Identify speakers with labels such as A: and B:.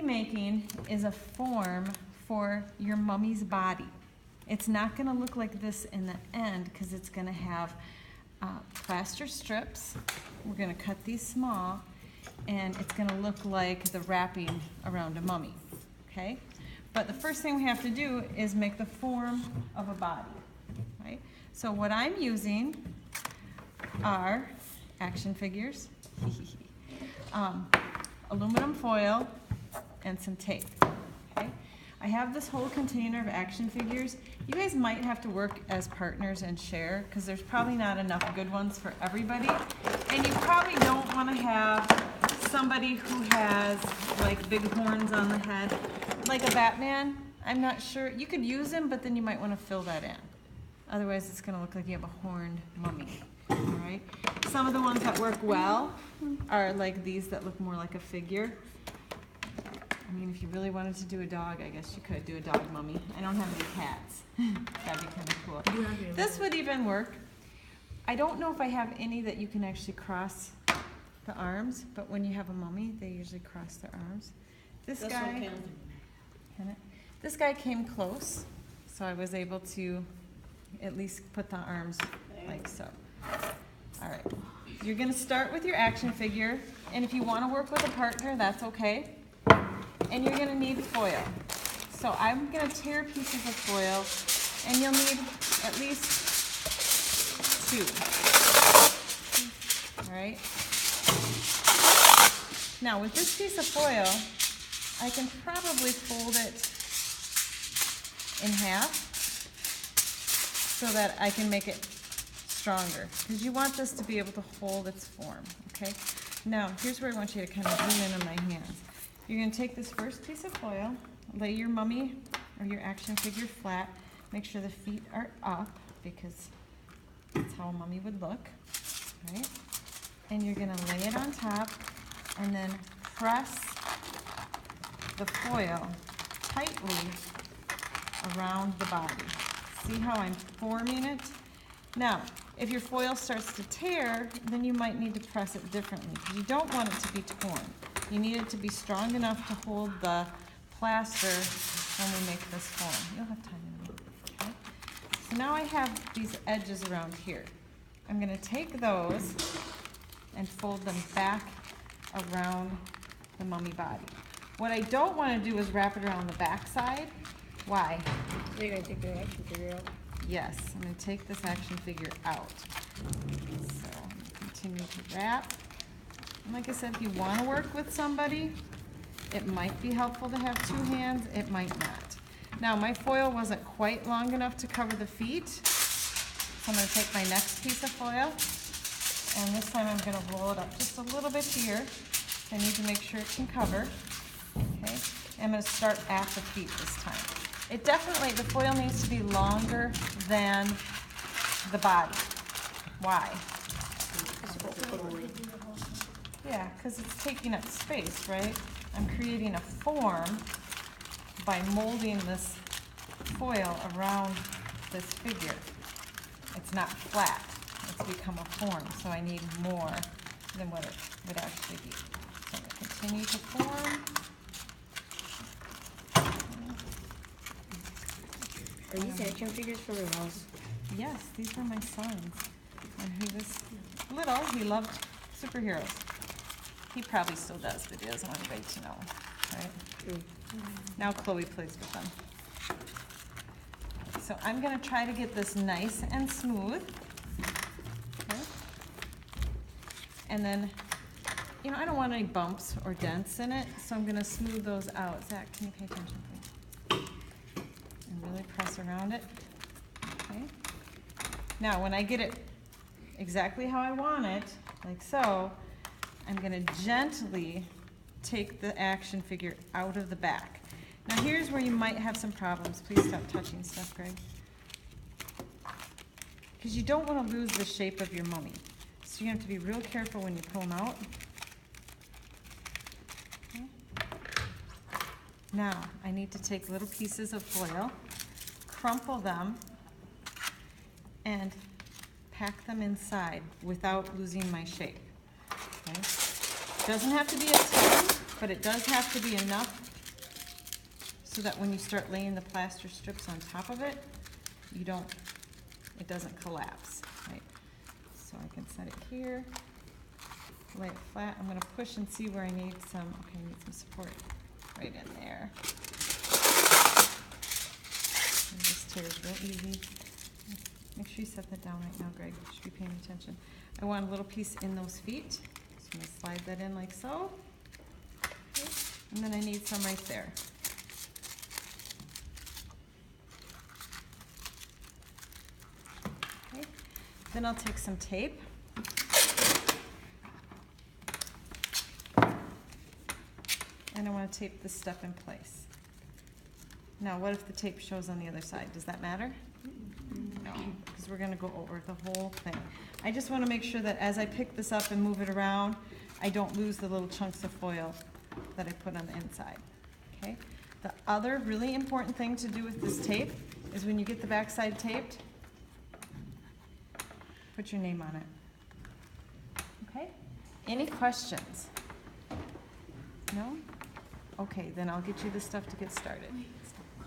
A: making is a form for your mummy's body. It's not gonna look like this in the end because it's gonna have plaster strips. We're gonna cut these small, and it's gonna look like the wrapping around a mummy, okay? But the first thing we have to do is make the form of a body, right? So what I'm using are action figures, aluminum foil, and some tape, okay? I have this whole container of action figures. You guys might have to work as partners and share because there's probably not enough good ones for everybody. And you probably don't want to have somebody who has like big horns on the head, like a Batman. I'm not sure. You could use him, but then you might want to fill that in. Otherwise, it's going to look like you have a horned mummy, all right? Some of the ones that work well are like these that look more like a figure. I mean, if you really wanted to do a dog, I guess you could do a dog mummy. I don't have any cats. That'd be kind of cool. This would even work. I don't know if I have any that you can actually cross the arms, but when you have a mummy, they usually cross their arms. This guy came close, so I was able to at least put the arms like so. All right, you're gonna start with your action figure, and if you wanna work with a partner, that's okay. And you're gonna need foil. So I'm gonna tear pieces of foil, and you'll need at least 2. All right? Now with this piece of foil, I can probably fold it in half so that I can make it stronger, because you want this to be able to hold its form, okay? Now, here's where I want you to kind of zoom in on my hands. You're going to take this first piece of foil, lay your mummy or your action figure flat, make sure the feet are up because that's how a mummy would look, right? And you're going to lay it on top and then press the foil tightly around the body. See how I'm forming it? Now, if your foil starts to tear, then you might need to press it differently because you don't want it to be torn. You need it to be strong enough to hold the plaster when we make this form. You'll have time in a minute, okay? So now I have these edges around here. I'm gonna take those and fold them back around the mummy body. What I don't wanna do is wrap it around the back side. Why?
B: You're gonna take the action figure out?
A: Yes, I'm gonna take this action figure out. So I'm gonna continue to wrap. And like I said, if you want to work with somebody, it might be helpful to have 2 hands, it might not. Now my foil wasn't quite long enough to cover the feet, so I'm going to take my next piece of foil, and this time I'm going to roll it up just a little bit here. I need to make sure it can cover, okay? And I'm going to start at the feet this time. It definitely, the foil needs to be longer than the body. Why? Yeah, because it's taking up space, right? I'm creating a form by molding this foil around this figure. It's not flat, it's become a form, so I need more than what it would actually be. So I'm going to continue to form.
B: Are these action figures for your house?
A: Yes, these were my sons. When he was little, he loved superheroes. He probably still does, but he doesn't want anybody to know, right? Now Chloe plays with them. So I'm gonna try to get this nice and smooth. Okay. And then, you know, I don't want any bumps or dents in it, so I'm gonna smooth those out. Zach, can you pay attention, please? And really press around it, okay? Now, when I get it exactly how I want it, like so, I'm gonna gently take the action figure out of the back. Now here's where you might have some problems. Please stop touching stuff, Greg. Because you don't want to lose the shape of your mummy. So you have to be real careful when you pull them out. Okay. Now, I need to take little pieces of foil, crumple them, and pack them inside without losing my shape. Okay. Doesn't have to be a ton, but it does have to be enough so that when you start laying the plaster strips on top of it, it doesn't collapse, right? So I can set it here, lay it flat. I'm gonna push and see where I need some, okay, I need some support right in there. And this tears real easy. Make sure you set that down right now, Greg. You should be paying attention. I want a little piece in those feet. So I'm gonna slide that in like so. Okay. And then I need some right there. Okay. Then I'll take some tape. And I want to tape this stuff in place. Now, what if the tape shows on the other side? Does that matter? No, because we're going to go over the whole thing. I just want to make sure that as I pick this up and move it around, I don't lose the little chunks of foil that I put on the inside. Okay? The other really important thing to do with this tape is when you get the backside taped, put your name on it. Okay? Any questions? No? Okay, then I'll get you the stuff to get started.